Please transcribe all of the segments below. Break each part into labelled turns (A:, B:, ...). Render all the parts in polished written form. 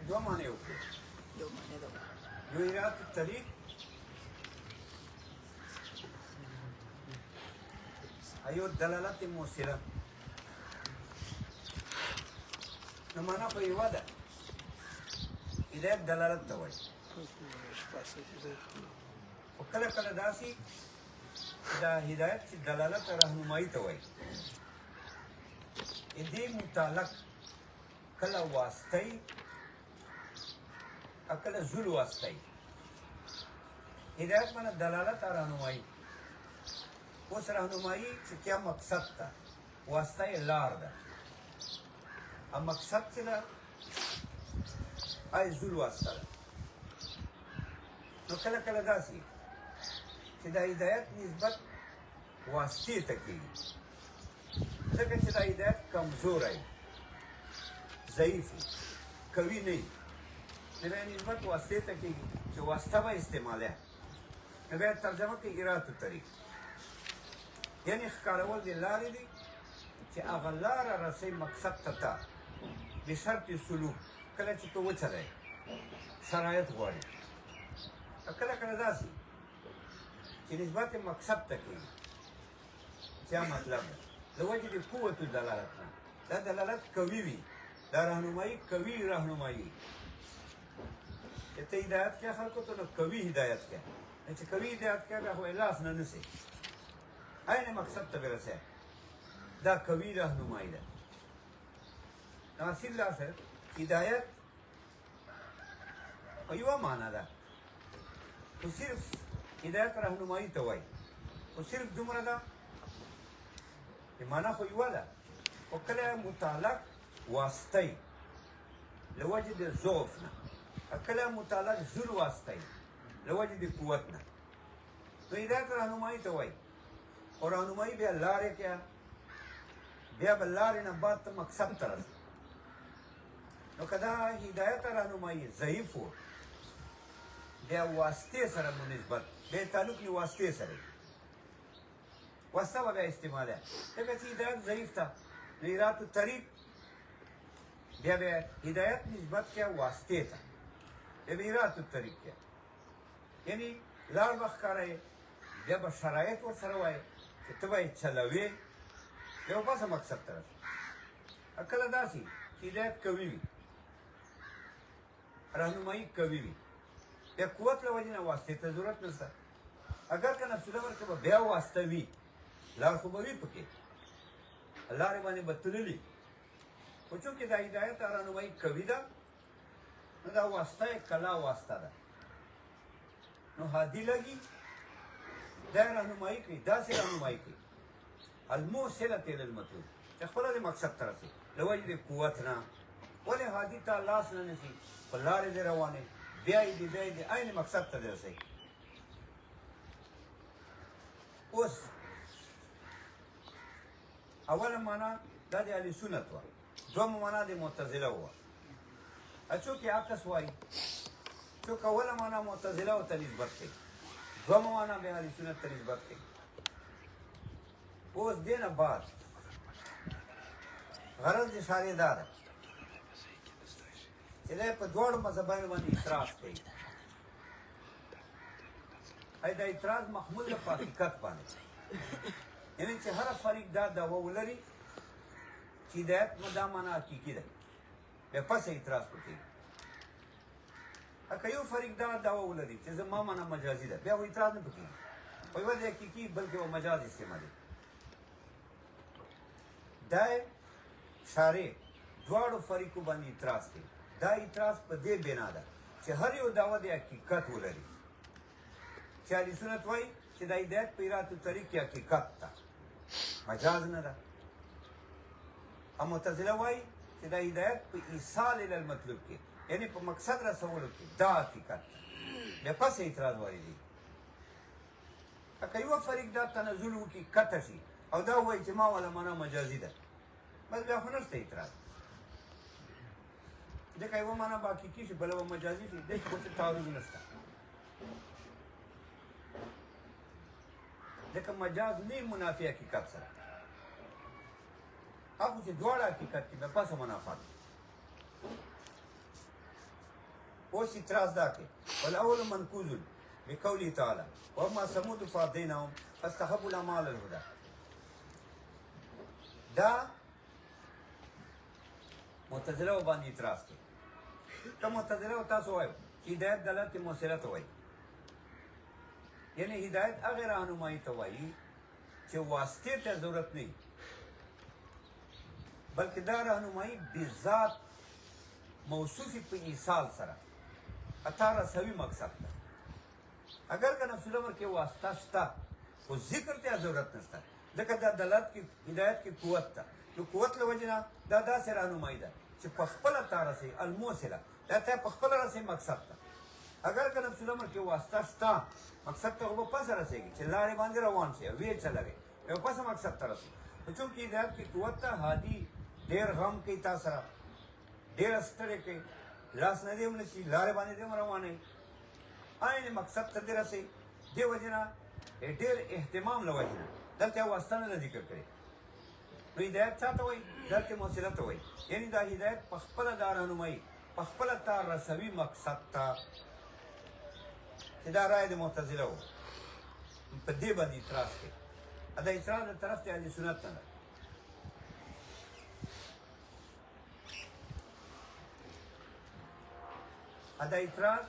A: دوه معنی وکړو.
B: یو معنی ده
A: یو ایرات الطریق ایو دلالت موصله. نو معنا په یوه ده، هدایت دلالت ته وایي. خو کله کله داسې دا هدایت چې دلالت رهنمایي ته وایي، دې متعلق کله واسطی او کله زول واسطی. هدایت معنی دلالت او رهنمایي. اوس رهنمایي چې کیا مقصد ته، واسطه یې لار ده، او مقصد چې ده ای زول واسطه ده. نو کله کله داسې چې د هدایت نسبت واسطې ته کېږي، ځکه چې د هدایت کمزوری، ضعیف وي، قوي نه وي، نو بیا نسبت واسطې ته کېږي چې واسطه به استعماله. نو بیا ترجمه کوي ایرات الطریق، یعنې ښکارول د لارې دي چې هغه لاره رسوي مقصد ته ته بشرط سلوک. کله چې ته وچلئ شرایط غواړي، کله کله داسې چې نسبت مقصد ته کوي. څه مطلب ده؟ د وجې د قوت دلالت نه، دا دلالت قوي وي، دا رهنمایي قوي رهنمایي. چې ته هدایت کوې خلکو ته، نو قوي هدایت کوې. چې قوي هدایت کوې بیا خو لاس نه نیسې، عین مقصد ته به رسې. دا قوي رهنمایي ده. ناصر الله صاحب هدایت په یوه معنا ده، خو صرف هدایت رهنمایي ته وایي، خو صرف دومره ده چې معنا خو یوه ده، خو کله متعلق واسطی له وجې د ضعف نه، کله متعلق زور واسطی له وجې د قوت نه. نو هدایت رهنمایي ته وایي. او رهنمایي بیا لارې کې، بیا به لارې نه بعد ته مقصد ته رسي. نو که دا هدایت رهنمایي ضعیف و، بیا واسطې سره مو نسبت، بیا تعلق له واسطې سره وي، واسطه به بیا استعماله. ځکه چې هدایت ضعیف ده، نو ایرات الطریق بیا به هدایت نسبت کیا واسطې ته، بیا به ایرات الطریق کیا، یعنی لار به ښکاره، بیا به شرایط ورسره وایي چې ته به یې چلوې، بیا به بسه مقصد ته رسي. کله داسې چې هدایت قوي وي، رهنمایي قوي وي، بیا قوت له وجې نه واسطې ته ضرورت نشته. اگر که نفس الامر کې به بیا واسطه وي، لار خو به وي پکې، لارې باندې به تللي، خو چونکې دا هدایت او رهنمایي قوي ده، نو دا واسطه یې کلا واسطه ده. نو هادي لګي، دا رهنمایي کوي، داسې رهنمایي کوي الموصلة الی المطلوب، چې خپله د مقصد ته رسي له وجې د قوت نه. ولې هادي ته لاس نه نیسي، په لارې دې روانې، بیا یې دې عین مقصد ته دې رسوي. اوس اوله معنا دا د اهل سنت وه، دویمه معنا د معتزله وه. چوک یې عکس وایي، چوک اوله معنا معتزله ورته نسبت کوي، دویمه معنا بیا اهل سنت ته نسبت کوي. اوس دې نه بعد غرض د شارع دا ده چې دی په دواړو مذهبونو باندې اعتراض کوي. ای دا اعتراض محمول ده په حقیقت باندې، یعنې چې هر فریق دا دعوه ولري چې هدایت دا معنا حقیقي ده، بیا پس اعتراض کوي. که یو فریق دا دعوه ولري چې زما معنا مجازي ده، بیا و اعتراض نه کوي، په یوه ځای حقیقي بلکې و مجاز استعمالوي. دا شارع دواړو فریقو باندې اعتراض کوي. دا اعتراض په دې بنا ده چې هر یو دعوه د حقیقت ولري. چې اهل سنت وایي چې د هدایت په ایرات الطریق کې حقیقت ده، مجاز نه ده. او معتزله وایي چې د هدایت په ایصال الی المطلوب کې، یعنې په مقصد رسولو کې دا حقیقت ده، بیا پس اعتراض واردېږي. که یوه فریق دا تنزل وکړي، قطع شي او دا وایي چې ما والا معنا مجازي ده، بس بیا خو نشته اعتراض. ځکه یوه معنا به حقیقي شي، بله به مجازي شي، دې کې خو څه تعارض نشته. ځکه مجاز نه منافي حقیقت سره، هغه چې دواړه حقیقت کې بیا پسه منافات. اوس اعتراض دا کوي والاول منقوض بقوله تعالی واما ثمود فهديناهم فاستحبوا العمى على الهدى. دا معتزله باندې اعتراض کوي. ته معتزله تاسو وایو چې هدایت دلالت موصله ته وایي، یعنی هدایت هغه راهنمایي ته وایي چې واسطې ته ضرورت نه، بلکې دا راهنمایي بذات موصوفی په ایصال سره اته رسوي مقصد ده. اگر که نفس الامر کې واسطه شته خو ذکر ته ضرورت نشته، ځکه دا دلالت کې هدایت کې قوت ده. نو قوت له وجې نه دا داسې راهنمایي ده چې په خپله تا رسوي الموصله، دا ته په خپله رسوي مقصد ده. اگر که نفس الامر کې واسطه شته مقصد ته خو به پسه رسېږي چې لارې باندې روان شي ویې چلوي یو پسه مقصد ته رسي. خو چونکې هدایت کې قوت ته هادي ډېر غم کوي تا سره، ډېره ستړې کوي، لاس نه دې ونیسي لارې باندې دې هم روانوي عین مقصد ته دې رسي. دې وجې نه ډېر اهتمام له وجې نه دلته واسطه نه ده ذکر کړې. نو هدایت چا ته وایي؟ دلته موصله ته وایي، یعنې دا هدایت په خپله دا راهنمایي په خپله تا رسوي مقصد ته، چې دا رایه د معتزله و. په دې باندې اعتراض کوي. دا اعتراض د طرف د اهل سنت نه ده. دا اعتراض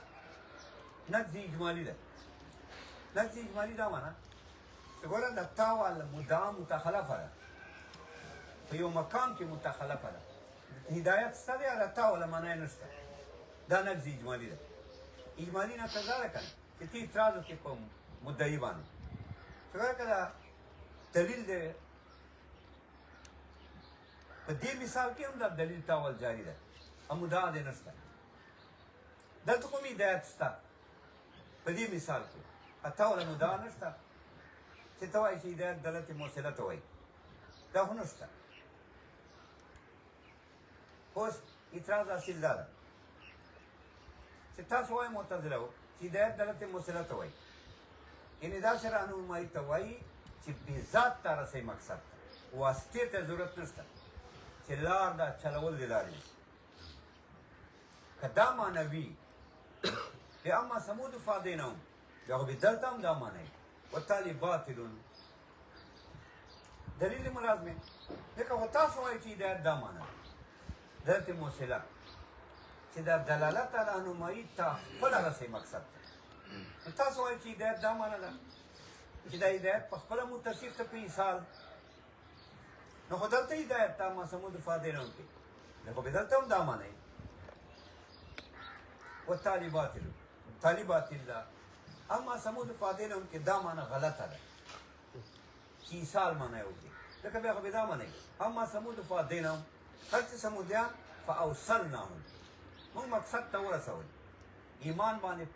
A: نقض اجمالي ده. نقض اجمالي دا معنا چې ګوره د تا والا مدعا متخلفه ده، په یو مقام کې متخلفه ده، هدایت شته دی د تا والا معنی نشته. دا نقض اجمالي ده. اجمالي نه قضا ده که نه چې ته اعتراض وکړې په مدعي باندې چې ګوره که دا دلیل دی، په دې مثال کې هم دا دلیل تاول جاري ده او مدعا دی نشته. دلته کوم هدایت شته په دې مثال کې اته ولا مدعا نشته چې ته وایې چې هدایت دلالت موصله ته وایي، دا خو نشته. اوس اعتراض حاصل دا ده چې تاسو وایئ معتزله وو چې هدایت دلالت موصله ته وایي، یعنې داسې راهنمایي ته وایي چې بذات ته رسوي مقصد ته، واسطې ته ضرورت نشته چې لار دا چلول د لارې. که دا معنی وي بیا اما ثمود فهديناهم بیا خو دلته هم دا معنی وبالتالي باطل دلیل ملازمه. ځکه خو تاسو وایئ چې هدایت دا معنی دلته موصله چې دا دلالت راهنمایي ته خپله رسوي مقصد ته. نو تاسو وایئ چې هدایت دا معنی ده چې دا هدایت په خپله متصف ته په ایصال. نو خو دلته هدایت ته اما ثمود فهديناهم کې نو خو دلته هم دا معنی والتالي باطل، تالي باطل ده. اما ثمود فهديناهم کې دا معنی غلطه ده چې ایصال معنی وکړي، ځکه بیا خو دا معنی اما ثمود فهديناهم هر چې ثمودیان فاوصلناهم موږ مقصد ته ورسول، ایمان باندې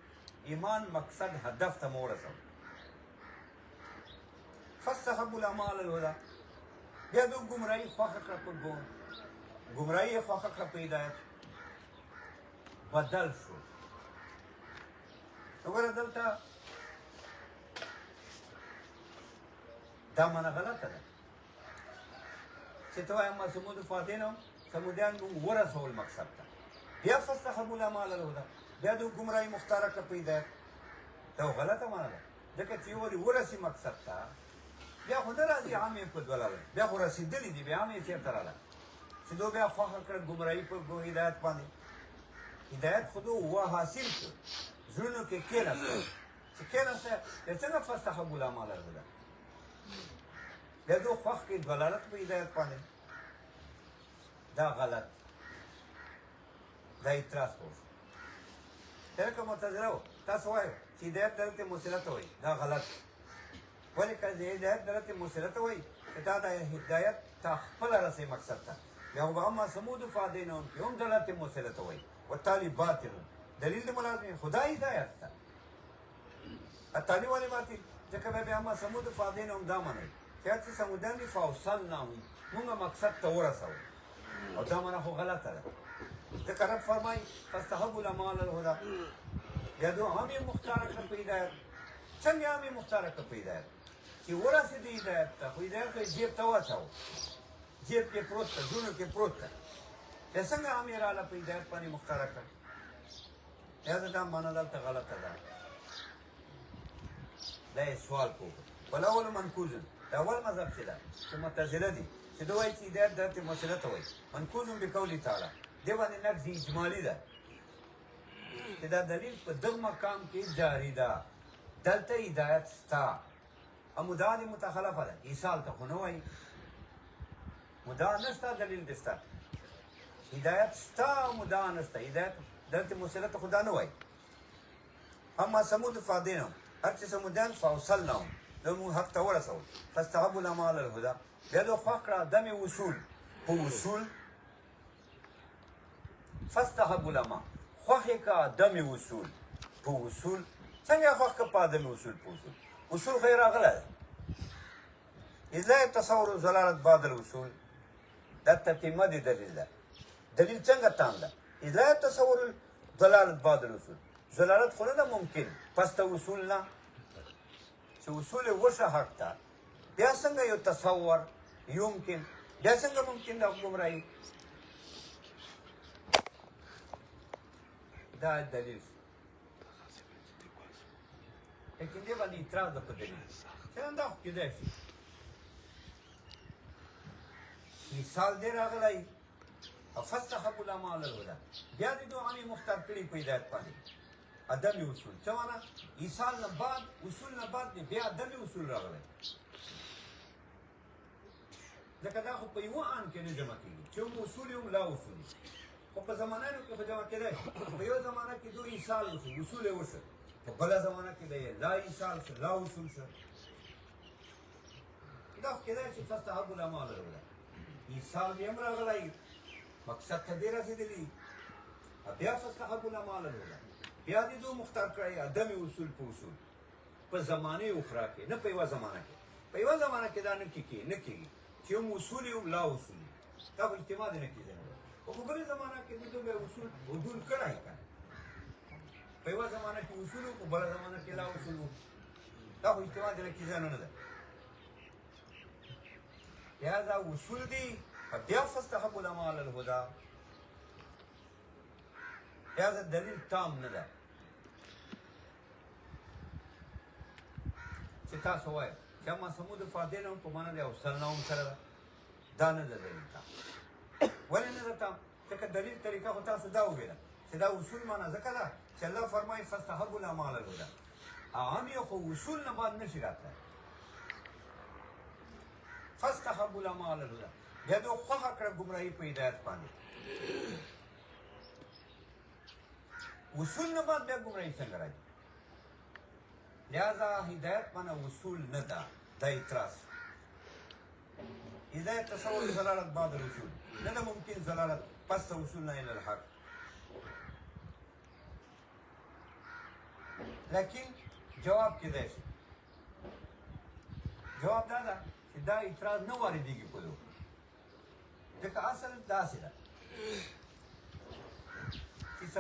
A: ایمان مقصد هدف ته مو ورسول. فاستحبوا العمى على الهدى بیا دوی ګمراهي خوښه کړه په ګمراهي یې خوښه کړه په هدایت بدل شو. نو ګوره دلته دا معنی غلطه ده چې ته وایې اما ثمود فهديناهم ثمودیان موږ ورسول مقصد ته، بیا فاستحبوا العمى على الهدى بیا دوی ګمراهي مختاره کړه په هدایت. دا غلطه معنی ده، ځکه چې ولې ورسي مقصد ته بیا خو نه راځي عامې په دلاله، بیا خو رسېدلي دي، بیا عامې چېرته راغله چې دوی بیا خوښه کړه ګمراهي په هدایت باندې. هدایت خو دوی حاصل کړ، زړونو کې کېناسته، چې کېناسته بیا څنګه فاستحبوا العمى على الهدى بیا دوی خوښ کړي دلالت په هدایت باندې. دا غلط، دا اعتراض کوو. لکه معتزله وو تاسو وایئ چې هدایت دلالت موصله ته وایي، دا غلط. ولې که هدایت دلالت موصله ته وایي چې دا د هدایت ته خپله رسوي مقصد ته، بیا خو به اما ثمود فهديناهم کې هم دلالت موصله ته وایي والتالي باطل دلیل د ملازمې خدا هدایت ته. التالي ولې باطل؟ ځکه بیا اما ثمود فهديناهم دا معنی چې هر څه ثمودیان دي فاوصلناهم موږ مقصد ته ورسوو، او دا معنی خو غلطه ده. ځکه رب فرمایي فاستحبوا العمى على الهدى بیا دوی هم یې مختاره کړه په هدایت. څنګه هم یې مختاره کړه په هدایت چې ورسېدې هدایت ته، خو هدایت خو یې جیب ته واچاوه، جیب کې پروت ده، زړونو کې پروت ده، بیا څنګه هم یې راغله په هدایت باندې مختاره کړه. لہذا دا معنا دلته غلطه ده دا یې سوال کوو والاول منکوز د اول مذهب چې ده چې معتزله دي چې ده وایي چې هدایت درته مسله ته وایي منکوز بقول تعالی دې باندې نقض اجمالي ده چې دا دلیل په دغه مقام کې جاري ده دلته هدایت شته او مدعا دې متخلفه ده ایصال ته خو نه وایي مدعا نشته دلیل دې شته هدایت شته او مدعا نشته هدایت دلته مسله ته خدا نه وایي اما ثمود فادینهم هر چې ثمودیان فاوصلناهم زموږ حق ته ورسول فاستحبوا العمى على الهدى بیا دې خوښ کړه دمې وصول په وصول فاستحبوا العمى خوښ یې کړه دمې وصول په وصول څنګه یې خوښ کړه په عدم وصول په وصول وصول خو یې راغلی ده اذ لا يتصور ضلالة بعد الوصول دا تتمه دي دلیل ده دلیل څنګه تام ده اذ لا يتصور ضلالة بعد الوصول ضلالت خو نه ده ممکن پس ته وصول نه چې وصول یې وشه حق ته بیا څنګه یو تصور یمکن بیا څنګه ممکن ده ګمراهي دا دلیل لیکن دې باندې اعتراض ده په دلیل څنګه دا خو کېدای شي مثال دې راغلی او فاستحبوا العمى على الهدى بیا دې دعانې مختار کړي په هدایت باندې عدم اصول څه معنا ایصال نه بعد اصول نه بعد بیا عدم اصول راغلی ځکه دا خو په یوه آن کې نه جمع کېږي چې هم اصول یې هم لا اصول خو په زمانیانو کې خو جمع کېدای په یو زمانه کې دو ایصال وشو اصول یې وشو په بله زمانه کې دی لا ایصال شو لا اصول شو دا خو کېدای چې فاستحبوا العمى على الهدى ایصال بیا هم راغلی مقصد ته دې رسېدلي بیا فاستحبوا العمى على الهدى بیا دې دو مختار کړی عدم اصول په اصول په زمانه اخرى کې نه په یوه زمانه کې په یوه زمانه کې دا نه کېږي چې هم اصول یې هم لا اصول دا خو اجتماع دې نه کېږي خو په بلې زمانه کې دې دو بیا اصول عدول کړی که په یوه زمانه کې اصول وو په بله زمانه کې لا اصول وو دا خو اجتماع دې نه کېږي نه ده لہذا اصول دي بیا فاستحبوا العمى على الهدى لہذا دلیل تام نه ده چې تاسو وایئ چې اما ثمود فادینهم په معنا د اوصلناهم سره ده دا نه ده دلیل تام ولې نه ده تام ځکه دلیل طریقه خو تاسو دا وویله چې دا اصول معنا ځکه ده چې الله فرمایي فاستحبوا العمى على الهدى عام یې خو اصول نه بعد نشي راتلی فاستحبوا العمى على الهدى بیا دې خوښه کړه ګمراهي په هدایت باندې اصول نه بعد بیا ګمراهي څنګه راځي لہذا هدایت معنا اصول نه ده دا اعتراض هدایت تصور ضلالت بعد الوصول نه ده ممکن ضلالت پس وصولنا الى الحق لیکن جواب کېدای شي جواب دا ده چې دا اعتراض نه واردېږي په دو ځکه اصل داسې ده چې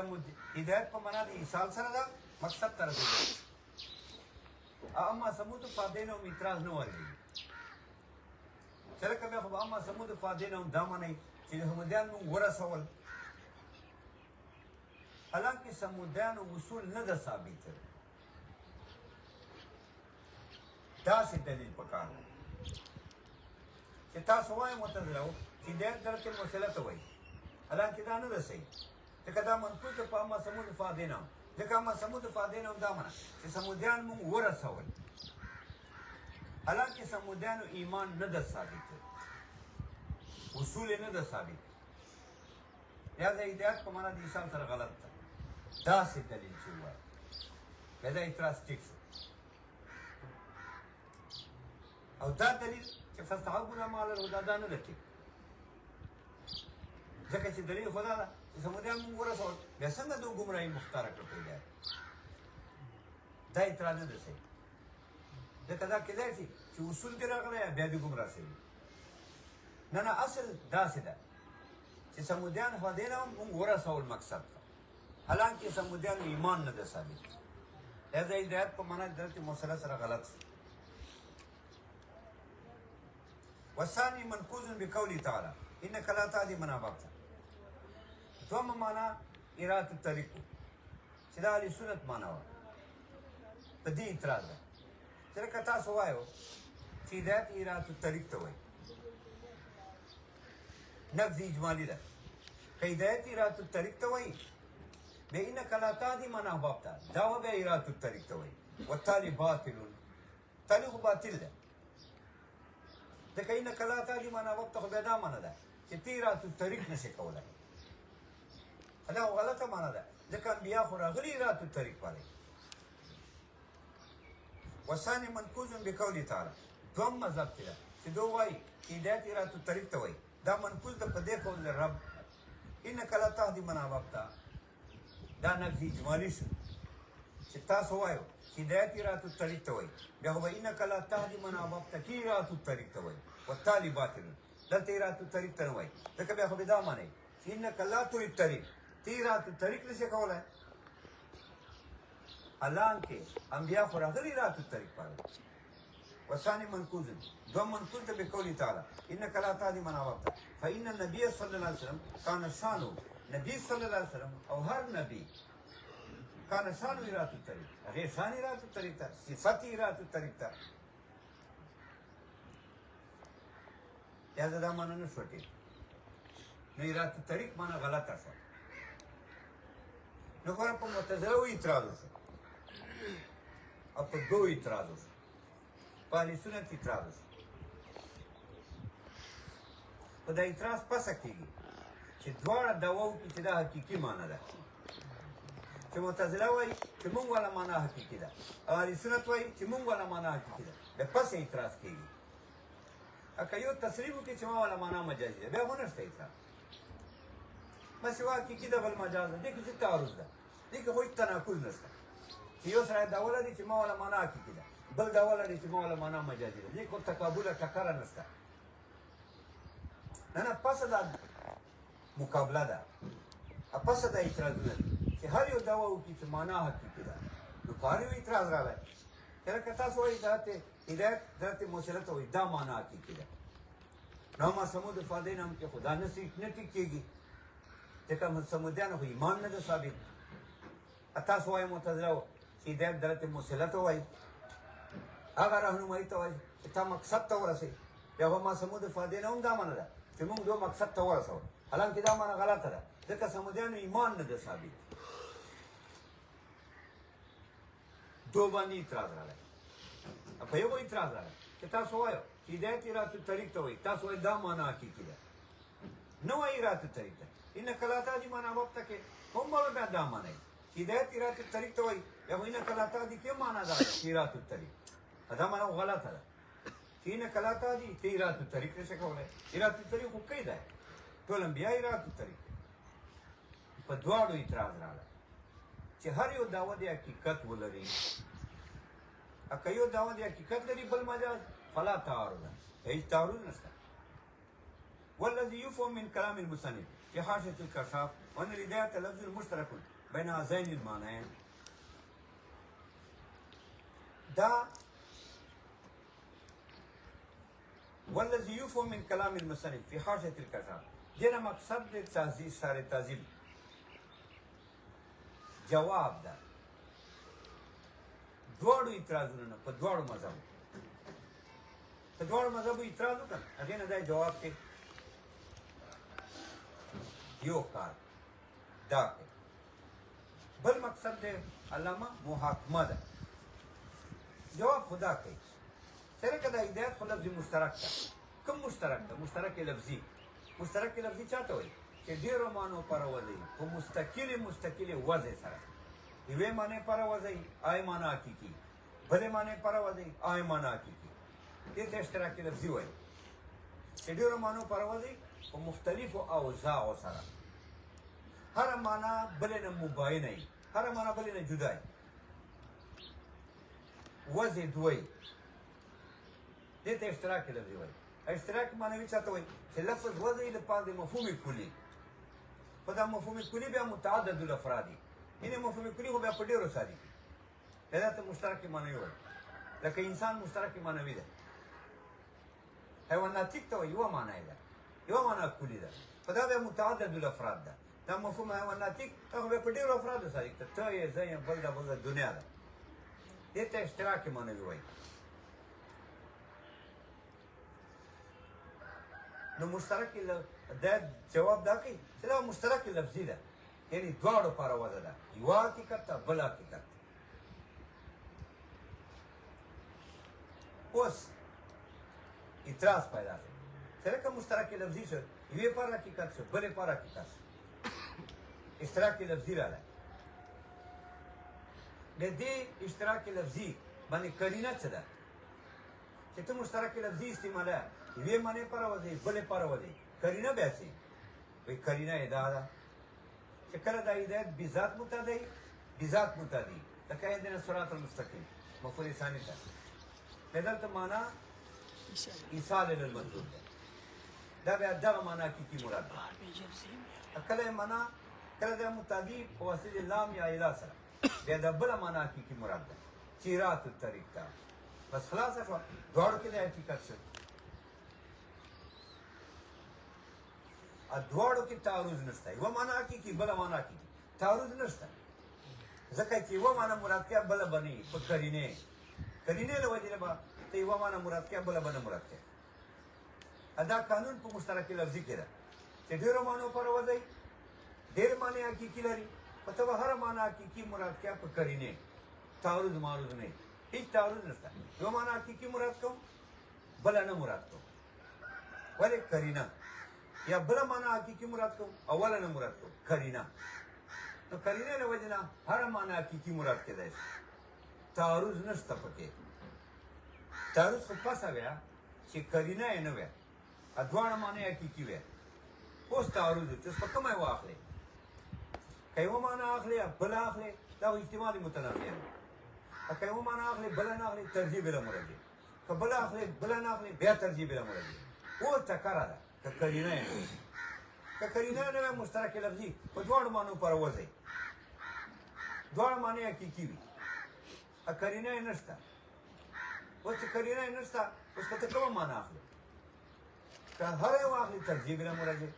A: هدایت په معنا د ایصال سره ده مقصد ته رسېدل اما ثمود فادینهم اعتراض نه واردېږي چې لکه بیا خو اما ثمود فادینهم دا منئ چې ثمودیان موږ ورسول حالانکه ثمودیانو وصول نه ده ثابت داسې دلیل پکار دی چې تاسو وایئ معتزله چې هدایت درته مسله ته وایي حالانکه دا نه ده صحیح ځکه دا منقول ده په اما ثمود فادینهم ځکه اما ثمود فادینهم دا منه چې ثمودیان موږ ورسول حالانکه ثمودیانو ایمان نه ده ثابت اصول یې نه ده ثابت لہذا هدایت په معنا د ایصال سره غلط ده داسې دلیل چې ووایي بیا دا اعتراض ټیک شو او دا دلیل چې فاستحبوا العمى على الهدى دا نه ده ټیک ځکه چې دلیل خو دا ده چې ثمودیان موږ ورسول بیا څنګه دو ګمراهي مختاره کړه په هدایت دا اعتراض نه ده صحیح ځکه دا کېدای شي چې اصول دې راغلی بیا دې ګمراه شوي نه نه اصل داسې ده چې ثمودیان فادینهم موږ ورسول مقصد ته حالانکه ثمودیانو ایمان نه ده ثابت لہذا هدایت په معنا دلته مسله سره غلط شو والثاني منقوذ بقوله تعالى انك لا تهدي من احببت دوم معنا اراده الطريق چې دا اهل سنت معنا وه په دې اعتراض ده چې لکه تاسو وایو چې هدایت ایراد الطریق ته وایي نفذ اجمالي ده که هدایت ایراد الطریق ته وایي بیا انک لا تهدی من احببت دا و بیا ایراد الطریق ته وایي والتالي باطل تالي خو باطل ده ځکه انک لا تهدی من احببت خو بیا دا معنا ده چې ته ایراد الطریق نشې کولی دا غلطه معنا ده ځکه انبیا خو راغلي ایراد الطریق باندې وثاني منقوذ بقوله تعالی دوم مذهب چې ده چې دو وایي چې هدایت ایراد الطریق ته وایي دا منقوذ ده په دې قول رب انک لا تهدی من احببت دا نفذ اجمالي شو چې تاسو وایو چې هدایت ایراد الطریق ته وایي بیا خو به انک لا تهدی من احببت کې ایراد الطریق ته وایي والتالي باطل دلته ایراد الطریق ته نه وایي ځکه بیا خو به دا معنی چې انک لا تهدی الطریق ته ایراد الطریق نشې کولی حالانکه انبیا خو راغلي ایراد الطریق باندې وثاني منقوذ دوم منقوذ ده بقوله تعالی انک لا تهدی من احببت فان النبي صلی الله علیه وسلم کان شانو نبی صلی الله علیه وسلم او هر نبی کان شانو ایراد الطریق هغه شان ایراد الطریق ته صفت ایراد الطریق ته یا دا معنا نه شوټي نو ایراد الطریق معنا غلطه شو نو ګوره په معتزله و اعتراض وشو او په دو اعتراض وشو په اهل سنت اعتراض وشو په دا اعتراض پسه کېږي چې دواړه دوا وکړي چې دا حقیقي معنا ده چې معتزله وایي چې مونږ والا معنا حقیقي ده او اهل سنت وایي چې مونږ والا معنا حقیقي ده د پسه اعتراض کېږي که یو تصریح وکړي چې ما والا معنا مجازي ده بیا خو نشته اعتراض بس یو حقیقي ده بل مجاز ده دې کې څه تعارض ده دې کې خو هېڅ تناقض نشته چې یو سړی دا ولري چې ما والا معنا حقیقي ده بل دا ولري چې ما والا معنا مجازي ده دې کې تقابله ټکره نشته نه نه پسه دا مقابله ده پسه دا اعتراضونه دي چې هر یو دعوه وکړي چې معنا حقیقي ده نو په هر یو اعتراض راغلی چې لکه تاسو وایي دلته هدایت دلته موصله ته وایي دا معنا حقیقي ده نو ما سمود فادې نام کې خدا نه ټیکېږي ځکه سمودیانو خو ایمان نه ده ثابت تاسو وایي معتزله چې هدایت دلته موصله ته وایي هغه رهنمایي ته وایي چې تا مقصد ته ورسې بیا خو ما سمود فادې نه هم دا معنا ده چې موږ دو مقصد ته ورسول حالانکه دا معنا غلطه ده ځکه سمودیانو ایمان نه ده ثابت دو باندې اعتراض راغلی په یو اعتراض راغلی چې تاسو وایو چې هدایت ایراد الطریق ته وایي تاسو وایي دا معنا حقیقي ده نه وایي ایراد الطریق ته انک لا تهدی من احببت کې هم به بیا دا معنا وي چې هدایت ایراد الطریق ته وایي بیا خو انک لا تهدی کې معنا ده چې ایراد الطریق دا معنا غلطه ده چې انک لا تهدی ته ایراد الطریق نشې کولی ایراد الطریق خو کوي ده ټول انبیا ایراد الطریق په دواړو اعتراض راغلی چې هر یو دعوه د حقیقت ولري که یو دعوه د حقیقت لري بل مجاز فلا تعارض هیڅ تعارض نشته والذي يفهم من كلام المصنف في حاشية الكشاف وأن الهداية لفظ مشترك بين هذين المعنيين دا والذي يفهم من كلام المصنف في حاشية الكشاف جنا مقصد تهذيب سارے تهذيب جواب ده دواړو اعتراضونه نه په دواړو مذهبو په دواړو مذهبو اعتراض وکړ هغې نه دا جواب کې یو کار دا کوي بل مقصد دی علامه محاکمه ده جواب خدا کوي څرنګه دا هدایت خو لفظ مشترک ده کوم مشترک ده مشترک لفظي مشترک لفظي چاته وایي چې ډېرو معنو پاره وځي په مستقلې وضع سره یوې معنی پاره وځي آی معنا حقیقي بلې معنی پاره وځي آی معنا حقیقي دې ته اشتراکي لفظي وایي چې ډېرو معنو پاره وځي په مختلفو اوضاعو سره هره معنا بلې نه مباینه وي هره معنا بلې نه جدا وي وضع دوی دې ته اشتراکي لفظي وایي اشتراک معنوي چاته وایي چې لفظ وضعي لپاره د مفهوم کلي خو دا مفهوم کلي بیا متعدد الافراد دي یعنې مفهوم کلي خو بیا په ډېرو سادي دا ته مشترک معنوي وایي لکه انسان مشترک معنوي ده حیواناتیک ته وایي یوه معنا یې ده یوه معنا کلي ده خو دا بیا متعدد الافراد ده دا مفهوم حیواناتیک هغه به په ډېرو افرادو سره ته یې زه یم بل دا بل دنیا ده دې ته اشتراک معنوي وایي نو مشترک دا جواب دا کوي چې دا مشترک لفظي ده یعنی دواړو لپاره وضع ده یوه حقیقت ده بل حقیقت اوس اعتراض پیدا شو چې لکه مشترک لفظي شو یوې لپاره حقیقت شو بلې لپاره حقیقت شو اشتراک لفظي راغی د دې اشتراک لفظي باندې قرینه څه ده چې ته مشترک لفظي استعماله یوې معنی پر وځي بلې پر وځي قرینه بیا څه وایي قرینه یې دا ده چې کله دا هدایت بذات متعدی بذات متعدی لکه اهدنا الصراط المستقیم مفعول ثانی ته دلته معنا ایصال للمطلوب ده دا بیا دغه معنا کی مراد ده کله معنا کله د متعدی په واسطه لام یا اله سره بیا د بل معنا کی مراد ده چیرات الطریق ته بس خلاص شو دواړو کې د حقیقت شو دواړو کې تعارض نشته یوه معنا کی بل معنا کی تعارض نشته ځکه چې یوه معنا مراد کې بل بني په قرینه له وجې به ته یوه معنا مراد کې بل بنه مراد کې ادا قانون په مشترک لفظي کې ده چې ډېرو معنو پر وځي ډېر معنی حقیقي لري په ته به هر معنا حقیقي مراد کې په قرینه تعارض معروض نه هیڅ تعارض نشته یوه معنا حقیقي مراد کوم بل نه مراد کوم ولې قرینه یا بل معنا حقیقي مراد کوم اول نه مراد کوم قرینه تو قرینه له وجې نه هر معنا حقیقي مراد کېدای شي تعارض نشته پکې تعارض خو پسه ویا چې قرینه یې نه ویا دواړه معنی حقیقي ویا اوس تعارض چې اوس په کومه واخلې که یوه معنا اخلې یا بله اخلې دا اجتماعي متنافیان که یوه معنا اخلې بله نه اخلې ترجیح بله مرجع که بله اخلې بله نه اخلې بیا ترجیح بله مرجع او ټکره ده که قرینه یې نه که قرینه یې نه وی مشترک لفظي په دواړو معنو پر وځئ دواړه معنی حقیقي وي قرینه یې نشته اوس چې قرینه یې نشته اوس که ته کومه معنا اخلې که هر یو اخلي ترجیح بله مرجع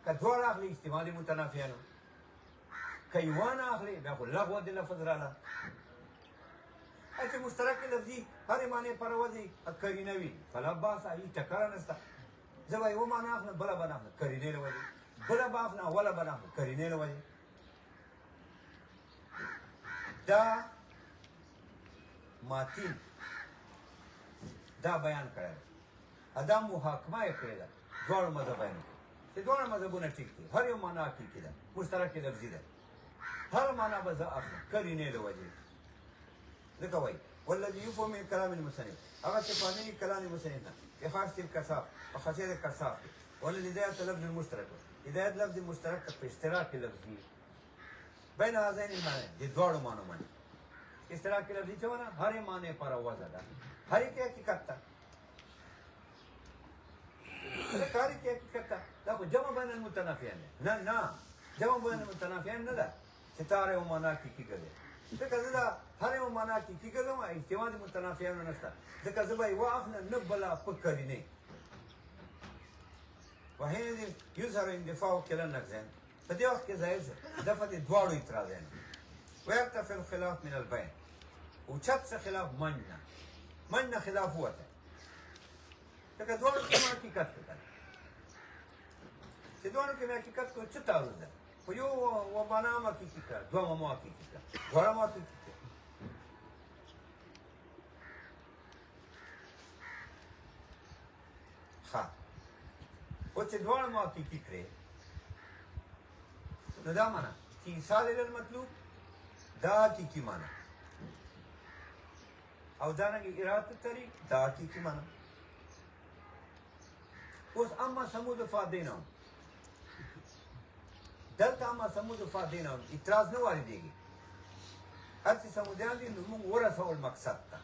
A: که دواړه اخلي اجتماعي متنافیانو که یوه نه اخلي بیا خو لغوه د لفظ راله چې مشترک لفظي هرې معنی پر وځي قرینه وي فلا باس هیڅ ټکره نشته زه به یوه معنا اخلم بله به نه اخلم قرینې له وجې بله به اخلم اوله به نه اخلم قرینې له وجې دا ماتین دا بیان کړی ده دا محاکمه یې کړې ده دواړو مذهبیانو چې دواړه مذهبونه ټیک دي هر یو معنا حقیقي ده مشترک لفظي ده هر معنا به زه اخلم قرینې له وجې ځکه وایي والذي يفهم من كلام المصنف هغه چې فهمي کلام المصنف نه بخاصة الكساف وخاصية الكساف والهداية لفظ المشترك هداية لفظ مشترك في اشتراك لفظي بين هذين المعنى دي دوړو معنو باندې اشتراک لفظي چې ونه هر معنی پر وځه ده هر کې حقیقت ده هر کې حقیقت ده دا خو جمع بین المتنافیان نه جمع بین المتنافیان نه ده چې تاره او معنا کې کېږي ځکه زه دا هر یو معنا کې کېږم اجتماعي متنافیانو نشته ځکه زه به یوه اخلم نه بله په قرینې وحين يظهر اندفاع كلا النقزين فدي وقت ظاهر دفع دواړو اعتراضين ويرتفع الخلاف من البين وشت خلاف مننا خلاف هو ته لکه دواړو کې حقیقت کوي چې دواړو کې حقیقت کو څه تعارض ده په یو و معنا ما کې کړه دوه ما کې کړه دواړه ما کې کړه ها او چې دواړه ما کې کړه نو دا معنا چې ایصال المطلوب دا حقیقي معنا او دارنګه اراده الطریق دا حقیقي معنا اوس اما سمود فادینا دلته اما سمود فادینا اعتراض نه واردېږي هر چې سمودیان دي نو موږ ورسول مقصد ته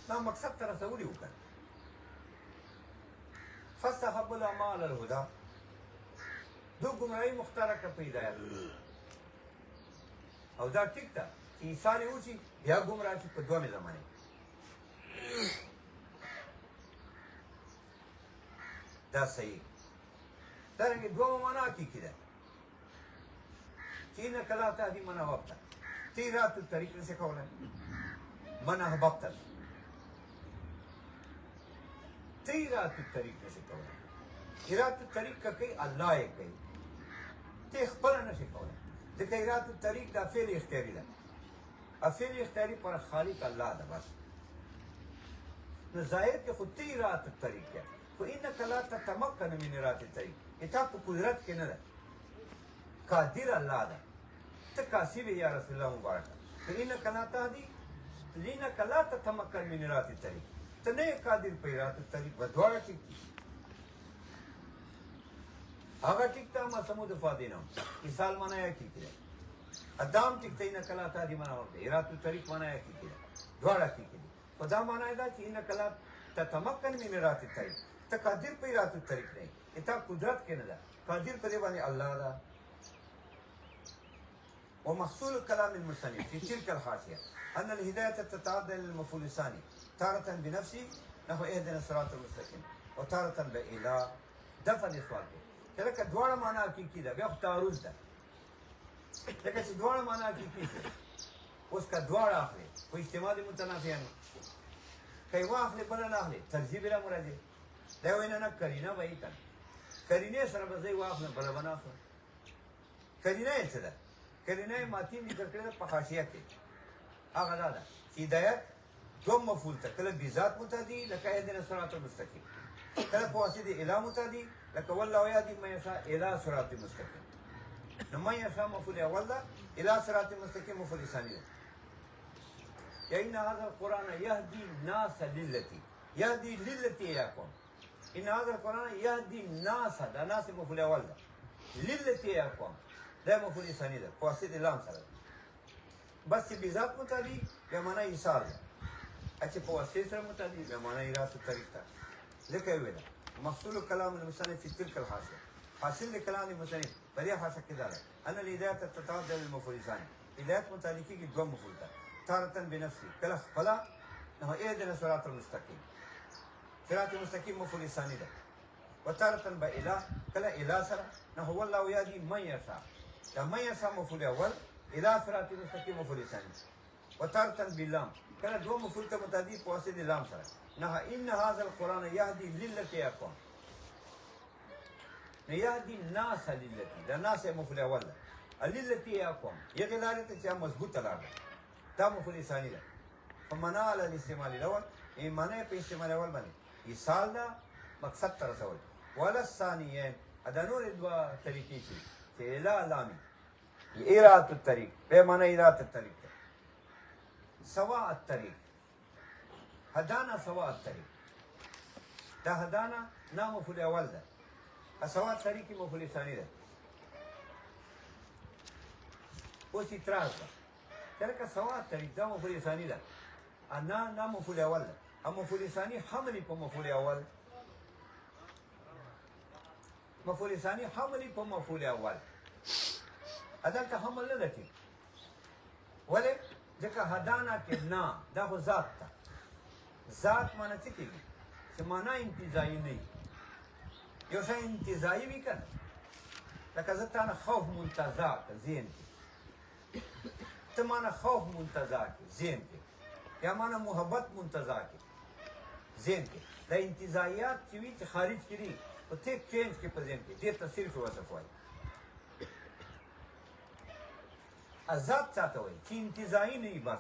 A: دا مقصد ته رسولي وکړه فاستحب الاعمال الهدى دو گمراهی مختاره که په هدایت او دا ټیک ده چې انسان یې وشي بیا ګمراه شي په دومې زمانې دا صحیح دارنګه دوه معنا حقیقي ده چې انک لا تهدي من احببت تی رات الطریق نشي کولای من احببت تی رات الطریق نشي کولای رات الطریق کا کوي الله یې کوي ته خپل نشي کولای ځکه رات الطریق دا فعل اختیاري ده افعل اختیاري پر خالق الله ده بس نو ظاهر کې خود تی رات الطریق ہے تو انک لا تتمکن من رات الطریق اتا په قدرت کې نه ده قادر الله ده ته کاسب یا رسول الله مبارک تو انک لا تهدي لانك لا تتمكن من رات الطریق ته نه قادر په رات الطریق بدوړه کې هغه ټیک ته ما سمود فادینو مثال منایا کیږي ادم ټیک ته انک لا تهدي معنا ورته رات الطریق منایا کیږي دوړه کیږي خدا معنا دا چې انک لا تتمكن من رات الطریق ته قادر په رات الطریق نه اته قدرت کې نه ده قادر په دې باندې الله ده ومحصول كلام المصنف في تلك الحاشيه ان الهدايه تتعدى للمفعول الثاني تارة بنفسه نحو اهدنا الصراط المستقيم وتارة بالى دفع السؤال لکه دواړه معنا حقیقي ده بیا خو تعارض ده لکه چې دواړه معنا حقیقي ده اوس که دواړه اخلي خو اجتماع دي متنافیان کای واخلي بل نه اخلي ترجیح بلا مراد دا وینا نه کرینا وایي کنه کرینه سره به ځای واخلم بل بنا اخلم کرینه یې څه ده کرینه ماتین ذکر کړل په حاشیه کې هغه دا ده چې هدایت دوه مفعول ته کله بذات متعدی لکه اهدنا الصراط المستقيم کله په واسطه اله متعدی لکه والله یهدی من یشاء الى صراط مستقيم نو من یشاء مفعول اول ده الى صراط مستقيم مفعول ثاني ده ان هذا القران يهدي الناس للتي يهدي للتي يقوم ان هذا القران يهدي الناس ده ناس مفعول اول ده للتي يقوم ده مفعول ثاني ده واسطه لام سره بس بذات متعدی به معنی ایثار ده اچھا په واسطه سره متعدی به معنی راست طریقه ذکر ویل محصول كلام المصنف في تلك الحاشيه حاصل كلام المصنف بلي حاشيه كده انا الهدايه تتعدى للمفعول الثاني هدايه متعلقه کی دو مفعول ده تارة بنفسي كلا فلا نحو اهدنا الصراط المستقيم صراط المستقيم مفعول ثاني ده وتارة بإله كلا إله سر نحو والله يهدي من يشاء ده من يشاء مفعول اول إله صراط المستقيم مفعول ثاني وتارة باللام كلا دو مفعول متعدي بواسطه لام سر نحو ان هذا القران يهدي للتي يقوم يهدي الناس للتي ده ناس مفعول اول للتي يقوم يغلالته چې مضبوطه لار دا مفعول ثاني ده فمنع على الاستعمال الاول ای معنی په استعمال اول باندې ایصال دا مقصد تر رسول ولا الثانيين ادا نور دوا طریقې چې لا لامي ایرات الطريق په معنی ایرات الطريق سواء الطريق هدانا سواء الطريق دا هدانا نام مفعول اول ده سواء الطريق مفعول ثاني ده اوس اعتراض ده ترکه سواء الطريق دا مفعول ثاني ده انا نام مفعول اول ده اما مفعول ثاني حملي په مفعول اول مفعول ثاني حملي په مفعول اول ادا حمل نه لکه ولې ځکه هدانا کې نه دا خو ذات ده ذات معنی څه کېږي چې معنی انتزاعي نه یو شی انتزاعي وي که نه لکه زه تا نه خوف منتزع که ذهن کې ته ما نه خوف منتزع کې ذهن کې یا ما نه محبت منتزع کې ذهن کې دا انتزاعیات چې وي چې خارج کې دي په تیک چینج کې په ذهن کې دې ته صرف وصف وایي ذات چاته وایي چې انتزاعي نه وي بس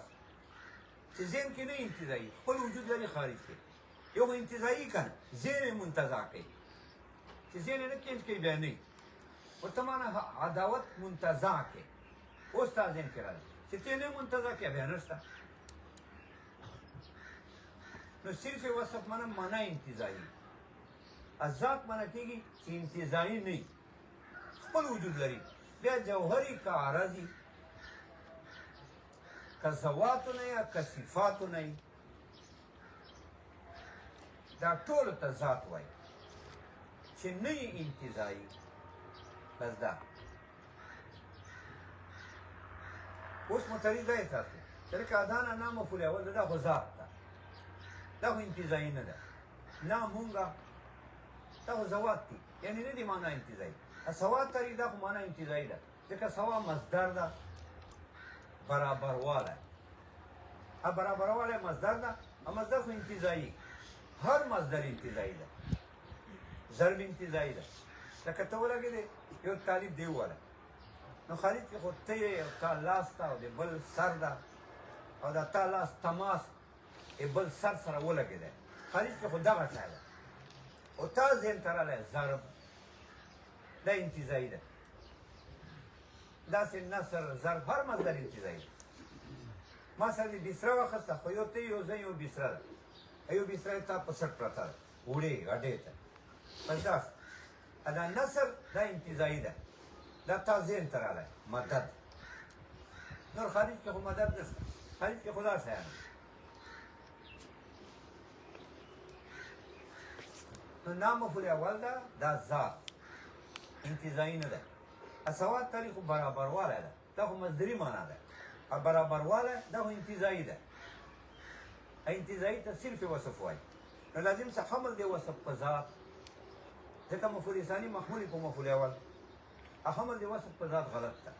A: چې ذهن کې نه انتزاعي خپل وجود لري خارج کې یو انتزاعي کنه ذهن منتزع کوي چې ذهن نه چینج کوي بیا نه ورته معنا عداوت منتزع کوي اوس تا ذهن کې راځي چې ته نه منتزع کوي بیا نشته نو صرف وصف معنا معنا انتزاعي ذات معنا کېږي چې انتزاعي نه خپل وجود لري بیا جوهري کا عارضي که ذواتو نه یا که صفاتو نه دا ټولو ته ذات وایي چې نه یې انتزاعي بس دا اوس متریز دا احساس دی چې لکه ادانه نه مفعول اول دا خو ذات ده دا خو انتزاعي نه ده نه مونږه دا خو زوات دي یعنې نه دي معنا انتزاعي سواد طریق دا خو معنا انتزاعي ده ځکه سوا مصدر ده برابروالی برابروالی مصدر ده مصدر خو انتزاعي هر مصدر انتزاعي ده ضرب انتزاعي ده لکه ته ولګېدې یو طالب دی وویله نو خالد کې خو ته یې او تا لاس ته او د بل سر ده او د تا لاس تماس بل سر سره ولګېدی خالد کې خو دغه شی ده او تا ذهن ته راغلی ضرب دا انتزاعي ده داسې نثر ضرب هر مصدر انتزاعي ده ما سره دې بسره واخیسته خو یو ته یو زه یو بسره ده یو بسره تا په سټ پرته ده وړې اډې ته بس دا دا نثر دا انتزاعي ده دا تا ذهن ته راغلی مدد نور خارج کې خو مدد نشته خارج کې خو دا شیان نو نام مفعول اول ده دا ذات انتزاعي نه ده سواد طریق خو برابروالی ده دا خو مصدري معنا ده برابروالی دا خو انتزاعي ده انتزاعي ته صرف وصف وایي نو لازم څه حمل دی وصف په ذات ځکه مفعول ثاني محمول په مفعول اول حمل دی وصف په ذات غلط ده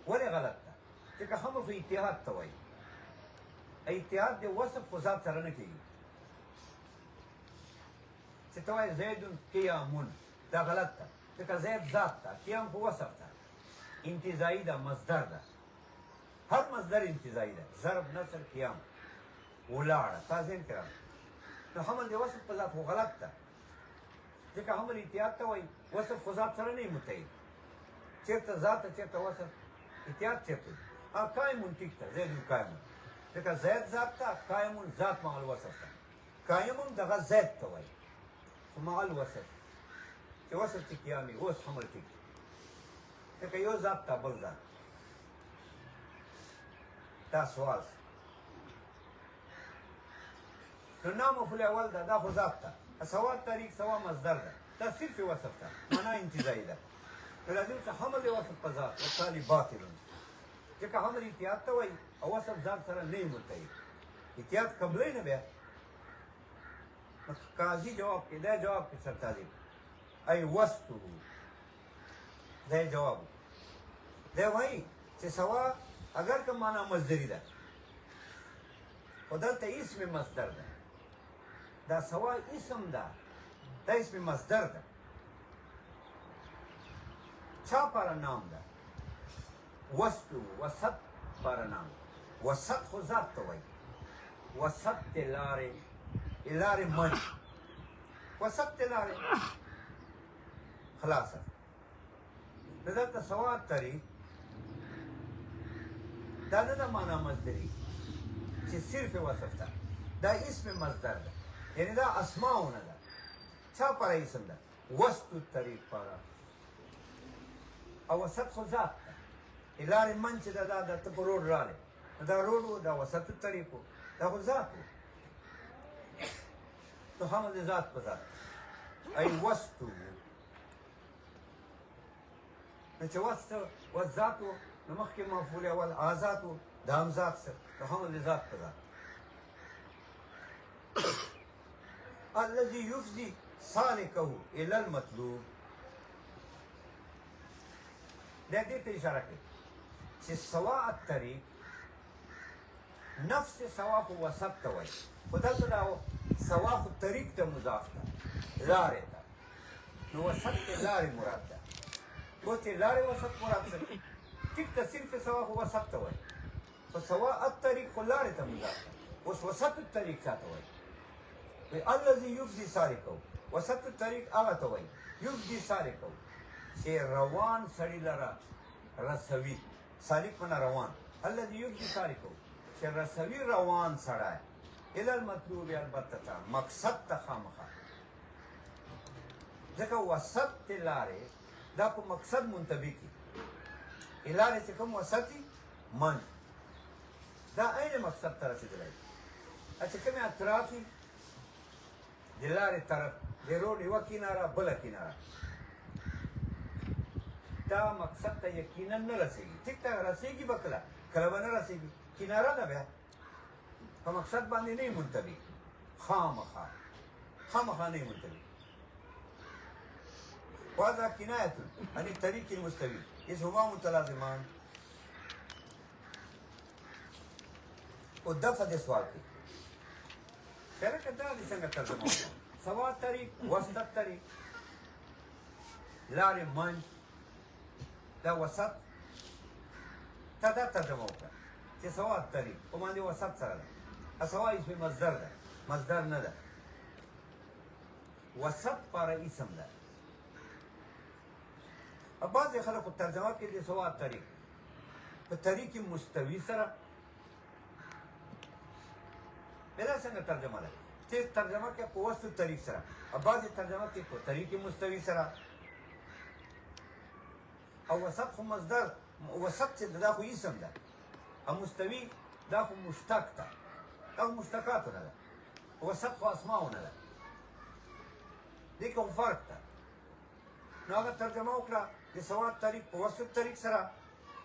A: ولې غلط ده ځکه حمل خو اتحاد ته وایي اتحاد د وصف خو ذات سره نه کېږي چې ته وایې زیدون قیامون دا غلط ده ځکه زید ذات ده قیام خو وصف ده انتزاعي ده مصدر ده هر مصدر انتزاعي ده ضرب نصر قیام ولاړه تا ذهن کې راغله نو حمل د وصف په ذات خو غلط ده ځکه حمل اتحاد ته وایي وصف خو ذات سره نه وي متحد چېرته ذات ته چېرته وصف اتحاد چېرته قایمون ټیک ده زیدون قایمون ځکه زید ذات ته قایمون ذات مع الوصف ده قایمون دغه زید ته وایي خو مع الوصف چې وصف چې قیام وي اوس حمل ټیک ځکه یو ذات ته بل ذات دا سوال نو نام مفعول اول ده دا خو ذات ده سواد طریق سوا مصدر ده دا صرف وصف ده معنا انتزاعي ده نو لازم څه حمل وصف په ذات وتالي باطل ځکه حمل اتحاد ته وایي او وصف ذات سره نه وي متحد اتحاد قبلوي نه بیا قاضي جواب کې دا جواب کې سرتالي ای وستو دا جواب دا وایي چې سوا اگر که معنا مصدري ده خو دلته اسم مصدر ده دا سوا اسم ده دا اسم مصدر ده چا پر نام ده وستو وسط پر نام وسط خو ذات ته وایي وسط ته لارې من وسط ته لارې خلاصه نو دلته سواد طریق دا نه ده معنا مصدري چې صرف وصف ده دا اسم مصدر ده یعنی دا اسماؤونه ده چا پر اسم ده وسط طریق پر او وسط خو ذات ده لارې من چې ده دا د ته په روډ راغلی دا روډ و دا وسط طریق و دا خو ذات و تو حمل د ذات په ذات ای وسط نو چې وسط و ذات و نو مخکې مفعول اول آزاد و دا هم ذات سره نو حمل د ذات په ذات الذي يفضي سالكه الى المطلوب دا دې ته اشاره کوي چې سواء الطريق نفس سواء خو وسط ته وایي خو دلته دا سواء خو طریق ته مضاف ده لارې ته نو وسط ته لارې مراد ده خو چې لارې وسط مراد ده ټیک ته صرف سواء خو وسط ته وایي خو سواء الطريق خو لارې ته مضاف ده اوس وسط الطريق چا ته وایي الذي يفضي سالكه وسط الطريق هغه ته وایي يفضي سالكه چې روان سړي لره رسوي سالک معنا روان الذي يفضي سالكه چې رسوي روان سړی الى المطلوب البته مقصد ته خامخا ځکه وسط ته لارې دا په مقصد منتبه کی لارې چې کوم وسطي من دا عین مقصد ته رسېدلی چې کومې اطرافي د لارې طرف د روډ یوه کناره بله کناره دا مقصد ته یقینا نه رسېږي ټیک ته رسېږي به کله به نه رسېږي کناره ده بیا په مقصد باندې نه منتبه خامخا خامخا نه منتوي وهذا كناية عن الطريق المستوي إذ هما متلازمان والدفع دي سوال کی پہلے کہتا ہے جسے ترجمہ ہوگا سوا طریق وسط طریق لار منج دا وسط تا دا ترجمہ ہوگا کہ سوا طریق وہ ماندی وسط سر دا سوا اس میں مصدر دا مصدر نہ دا وسط پارا اسم دا اب بعض خلق ترجمہ کے لیے سوا طریق تو طریق مستوی سرا میرا سنگ ترجمہ ہے تیز ترجمہ کیا وسط طریق سرا اب بعض ترجمہ کی کو طریق مستوی سرا او وسط خو مصدر وسط سے دا خو اسم دا او مستوی دا خو مشتق تا دا خو مشتقات ہونا دا وسط خو اسماء ہونا دا دیکھو فرق تا نو اگر ترجمہ اکڑا دی سواد طریق پا وسط طریق سرا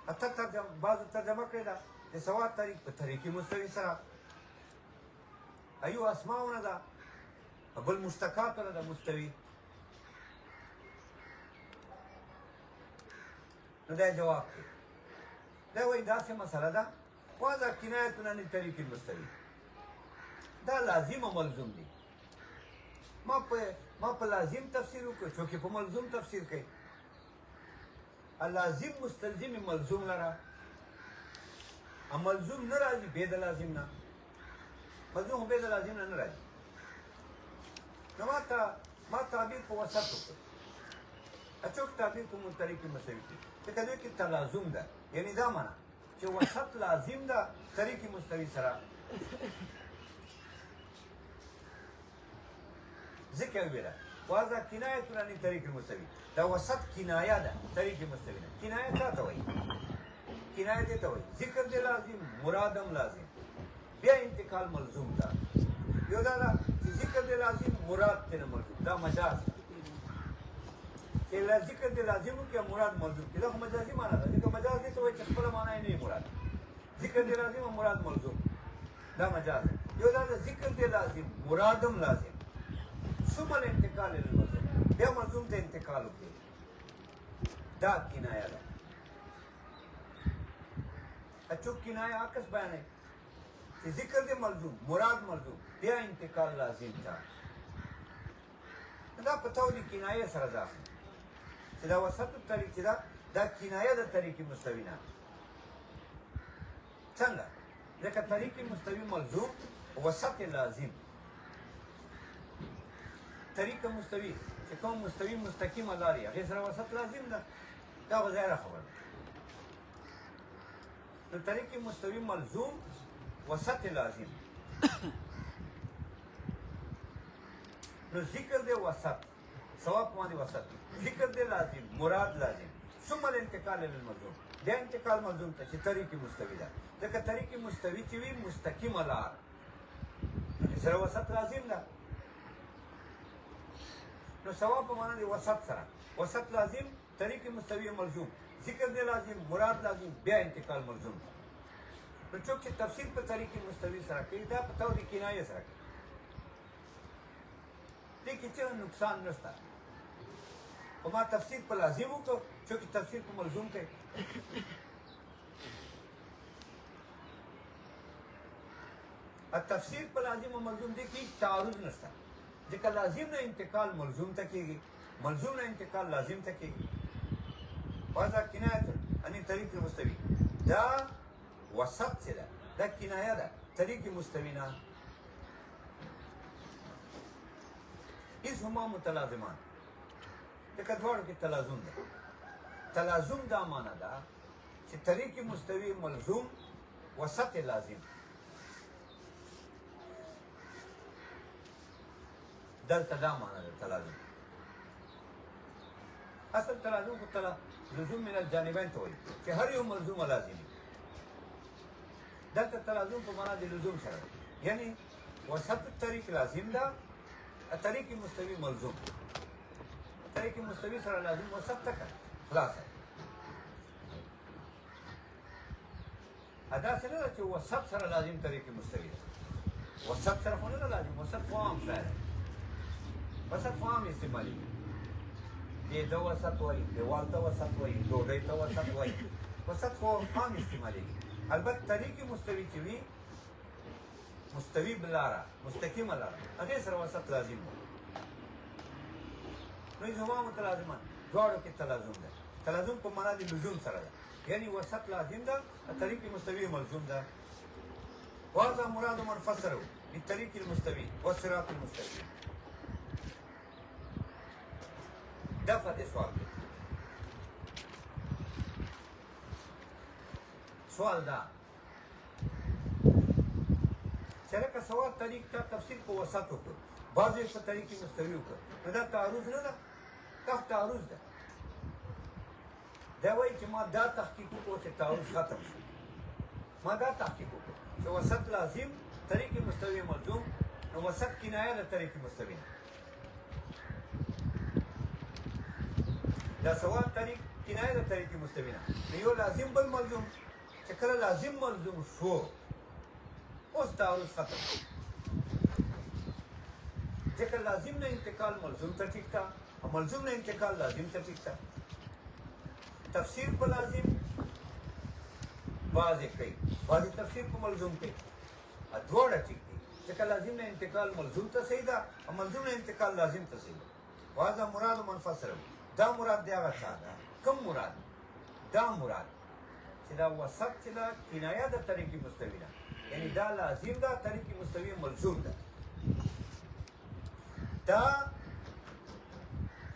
A: حتی ترجمہ بعض ترجمہ کرده دی سواد طریق پا طریقی مستوی سرا ایو اسماؤنا دا بل مشتقاتنا دا مستوی نو دا جواب کی دا وی دا سی مسئلہ دا وازا کنایتنا نی طریقی مستوی دا لازم و ملزوم دی ما پا لازم تفسیر کو چونکہ پا ملزوم تفسیر کئی اللازم مستلزم ملزوم لرا ملزوم نرازی بید لازم نا ملزوم بید لازم نا نرازی نو ما تعبیر پا وسط کو اچوک تعبیر کو منطریق مسئوی کی تکلوی کی تلازم دا یعنی دا مانا چه وسط لازم دا طریق مستوی سرا ذکر بیرا واضح کنایتنا نی طریق مستوی دا وسط کنایه دا طریق مستوی نا کنایه تا توئی کنایه تا توئی ذکر دے لازم مرادم لازم بیا انتقال ملزوم دا یو دا ذکر دے لازم مراد تینا ملزوم دا مجاز کہ ذکر دے لازم کیا مراد ملزوم دا مجازی مانا دا ذکر مجاز دے توئی چسپلا مانا ہی نہیں مراد ذکر دے لازم مراد ملزوم دا مجاز یو دا ذکر دے لازم مرادم لازم ثم الانتقال للملزوم بیا ملزوم ته انتقال وکړي دا کنایه ده اچوک کنایه عکس بیان ہے کہ ذکر دے ملزوم مراد ملزوم بیا انتقال لازم تھا دا پتاو دی کنایه سره ده چې دا وسط طریق چې دا کنایه د طریق مستوی نه څنګه ځکه طریق مستوی ملزوم وسط لازم طریق مستوی چې کوم مستوی مستقیم لاري هغه سره وسط لازم ده دا غیر خبره نو طریق مستوی ملزوم وسط لازم نو ذکر دے وسط ثواب مانی وسط ذکر دے لازم مراد لازم ثم الانتقال للملزوم دا انتقال ملزوم ته چې طریق مستوی ده ځکه طریق مستوی چې وي مستقیم لار سره وسط لازم ده نو ثواب په معنا دی وسط سره وسط لازم طریق مستوی ملزوم ذکر دے لازم مراد لازم بیا انتقال ملزوم نو چوک چې تفسیر په طریق مستوی سره کوي دا په تو دی کنایه سره کوي دې کې څه نقصان نشته او ما تفسیر په لازم وکړو چوک تفسیر په ملزوم کوي التفسیر په لازم او ملزوم دې کې تعارض نشته ځکه لازم نه انتقال ملزوم ته کېږي ملزوم نه انتقال لازم ته کېږي وهذا کنایه عن طریق مستوی دا وسط چې ده دا کنایه ده طریق مستوی نه اذ هما متلازمان ځکه دواړو کې تلازم ده تلازم دا معنا ده چې طریق مستوی ملزوم وسط لازم دلته دا معنا ده تلازم اصل تلازم کو لزوم من الجانبین ته وایي چې هر یو ملزوم لازمي دلته تلازم په معنا د لزوم سره یعنی وسط طریق لازم ده طریق مستوی ملزوم طریق مستوی سره لازم وسط تک خلاص ادا سره چې وسط سره لازم طریق مستوی ده وسط سره خو نه لازم وسط خو عام شاید وسط خو عام استعمالېږي. دې ته وسط وایي، دیوال ته وسط وایي، ډوډۍ ته وسط وایي. وسط خو عام استعمالېږي. البته طریق مستوي چې وي، مستوي لاره، مستقیمه لاره، هغې سره وسط لازم دی. نو زما متلازمان دواړو کې تلازم ده. تلازم په معنا د لزوم سره ده، یعنی وسط لازم ده، طریق مستوي ملزوم ده. وهذا مراد من فسره بالطريق المستوي والصراط المستقيم. دفع دې سوال دی. سوال دا چې لکه سوال طریق ته تفسیر په وسط وکړو، بعضې په طریق مستوي وکړو، نو دا تعرض نه ده، دا تعرض ده. دا وایي چې ما دا تحقیق وکړو چې تعرض ختم شو. ما دا تحقیق وکړو چې وسط لازم، طریق مستوي ملزوم، نو وسط کنایه ده طریق مستوي نه. دا سوال طریق کنایه ده طریق مستوي نه. نو یو لازم بل ملزوم، چې کله لازم ملزوم شو اوس تعرض ختم شو. ځکه لازم نه انتقال ملزوم ته ټیک ده، او ملزوم نه انتقال لازم ته ټیک ده. تفسیر په لازم بعضې کوي، بعضې تفسیر په ملزوم کوي، دواړه ټیک دي. ځکه لازم نه انتقال ملزوم ته صحیح ده، او ملزوم نه انتقال لازم ته صحیح ده. وهذا مراد من فسره. دا مراد دی هغه چا ده؟ کوم مراد؟ دا مراد چې دا وسط چې ده کنایه ده طریق مستوي نه، یعنی دا لازم ده، طریق مستوي ملزوم ده. دا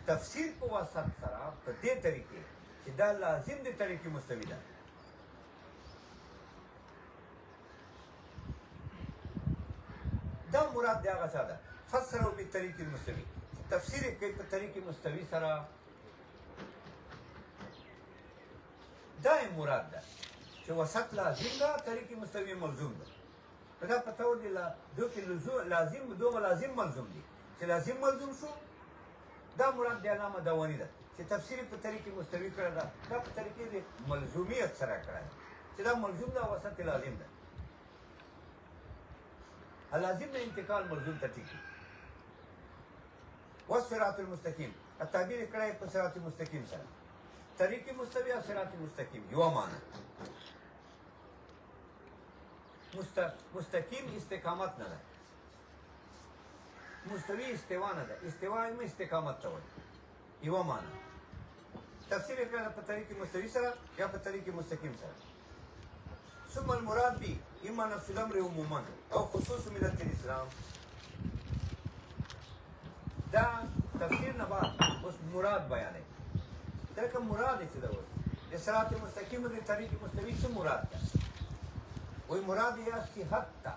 A: تفسیر په وسط سره په دې طریقې چې دا لازم دی طریق مستوي ده. دا مراد دی هغه چا ده؟ فسره بالطریق المستوي، تفسیر یې کوي په طریق مستوي سره. دا یې مراد ده چې وسط لازم ده، طریق مستوي ملزوم ده. دا په طور دی دو کې لازم دو لازم ملزوم دي. چې لازم ملزوم شو، دا مراد دی علامه داواني ده چې تفسیر په طریق مستوي کړی ده، دا په طریقې د ملزومیت سره کړی ده چې دا ملزوم ده، وسط لازم ده. لازم نه انتقال ملزوم ته ټیک وي. والصراط المستقیم تعبیر یې کړی په صراط مستقیم سره. طریق مستوي او صراط مستقیم یوه معنی. مستقیم استقامت نه ده، مستوي استوا نه ده. استوا هم استقامت ته وایي، یوه معنی. تفسیر یې کړی په طریق مستوي سره یا په طریق مستقیم سره. ثم المراد به اما نفس الامر عموما او خصوص ملت الاسلام. دا تفسیر نه بعد اوس مراد بیانوي. دلته مراد یې څه ده؟ اوس د صراط مستقیم د طریق مستوي څه مراد ده؟ وایي مراد یې صحت ده،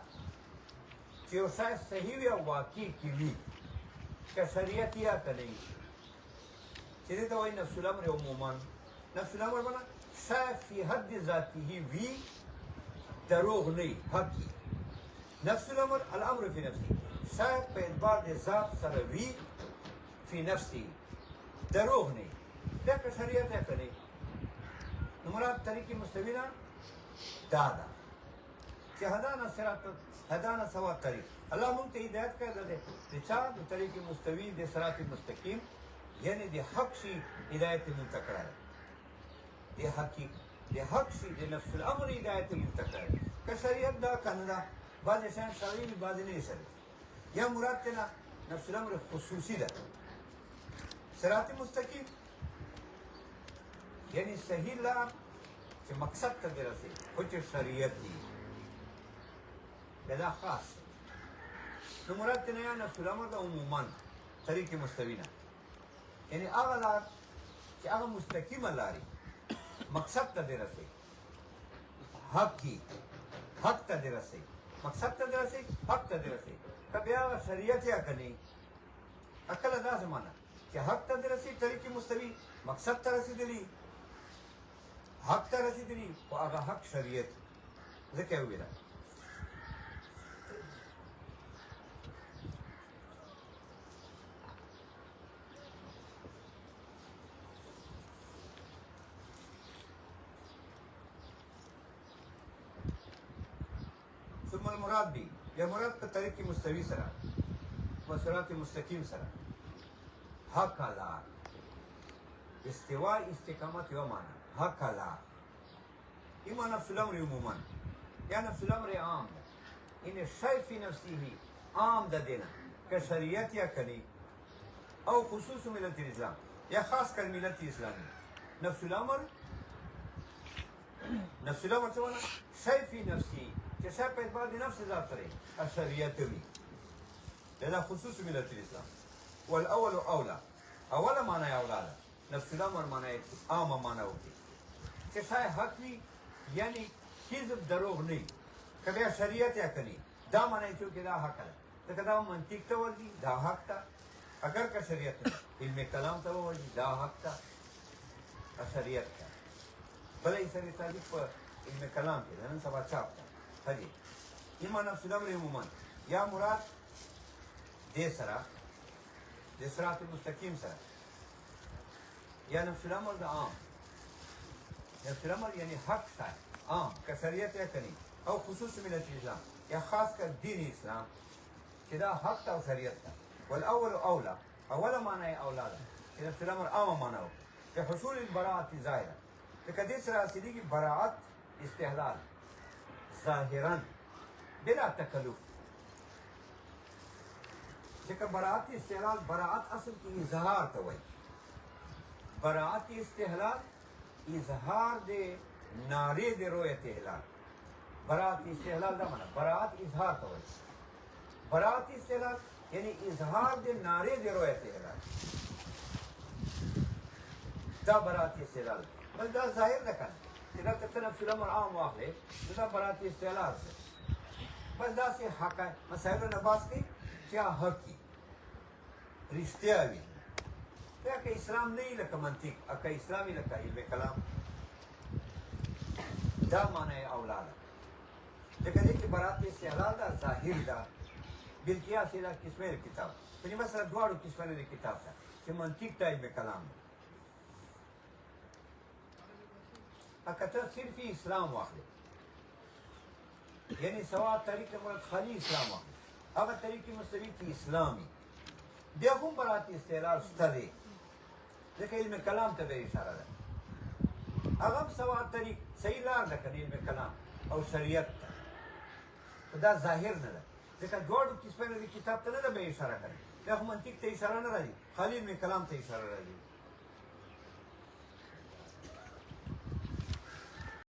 A: چې یو شی صحیح وي او واقع کې وي، که شریعت یا که نه وي، چې دې ته وایي نفس الامر عموما. نفس الامر معنا شی فی حد ذاته وي، دروغ نه وي، حق وي. نفس الامر الامر فی نفسه، شی په اعتبار د ذات سره وي، فی نفسه، دروغ نه وي، دا که شریعت یا که نه وي. نو مراد طریق مستوي نه دا ده چې هدانا سوا طریق. الله مونږ ته هدایت کړی دی د چا؟ د طریق مستوي، د صراط مستقیم، یعنی د حق شي هدایت یې مونږ ته کړی دی. د حق شي د نفس الامر هدایت یې مونږ ته کړی دی. که شریعت ده که نه ده، بعضې شیان شرعي وي، بعضې نه وي شرعي. یا مراد ترې نفس الامر خصوصي ده. صراط مستقیم یعنی صحیح لار چې مقصد ته دې رسېږي، خو چې شریعت وي، دا خاص. نو مراد ترې یا نفس الامر ده عموما طریق مستوي نه، یعنی هغه لار چې هغه مستقیمه لارې مقصد ته دې رسېږي، حق وي، حق ته دې رسېږي، مقصد ته دې رسېږي، حق ته دې رسېږي. که بیا هغه شریعت یا که نه وي، کله داسې معنه چې حق ته دې رسېږي طریق مستوي، مقصد ته رسېدلي، حق ته رسېدلي، خو هغه حق شریعت. ځکه یې وویله ثم المراد به یا مراد په طریق مستوي سره، په صراط مستقیم سره. هکلا استوا استقامت یو معنا هکلا اما نفس الامر عموما یا نفس الامر عام ان شیء فی نفسه عام د دینه که شریعت یا کنی او خصوص ملت الاسلام یا خاص کر ملت اسلامی نفس الامر څه معنا شیء فی نفسه چې شی په اعتبار د نفس ذات سره شریعت وي دا خصوص ملت الاسلام والاول اولى اوله معنا یا اولاده نفس الامر معنا عام معنا وکي چې شای حق وي یعنی کذب دروغ نه که بیا شریعت یا کني دا معنا چې دا حق ده ځکه دا منطق ته ورځي دا حق ده اگر که شریعت علم کلام ته ورځي دا حق ده شریعت ده بلې سره تعریف په علم کلام کې نن سبا چاپ ده هدي اما نفس الامر عموما یا مراد دې سره د صراط مستقیم سره یا نفس الامر د عام نفس الامر یعنی حق سره عام که شریعت یا کنی او خصوص ملت اسلام یا خاص کر دین اسلام چې دا حق او شریعت ده والاول اولا اوله معنی اولا ده چې نفس الامر عام معنی و که حصول البراءت ظاهره که کدی سره حاصلېږي براعت استحلال ظاهرا بلا تکلف ځکه براعت استحلال براعت اصل کې اظهار ته وایي براعت استحلال اظهار د نارې د رویت احلال براعت استحلال دا معنا براعت اظهار ته وایي براعت استحلال یعنی اظهار د نارې د رویت احلال دا براعت استحلال بل دا ظاهر نه کنه چې دا ته نفس الامر عام واخلې دا براعت استحلال بل داسې حق مسایلو نه باس کوي چې حقي رښتیا وي یا که اسلام نه وي لکه منطق او که اسلام وي لکه علم کلام دا معنی اولا ده ځکه دې کې برات استحلال ده ظاهر ده بالقیاس دا قسمه د کتاب په دې مسله دواړو قسمونه د کتاب ده چې منطق ته علم کلام ده اکه ته صرف اسلام واخلې یعنی سوا طریق مراد خالی اسلام واخلې هغه طریق مستوی چې اسلامي بیا هم برات استحلال شته دی ځکه علم کلام ته به اشاره ده هغه هم سوا طریق صحیح لار ده کنه علم کلام او شریعت ته دا ظاهر نه ده ځکه دواړو قسمونه د کتاب ته نه ده به اشاره کوي دا خو منطق ته اشاره نه راځي خالی علم کلام ته اشاره راځي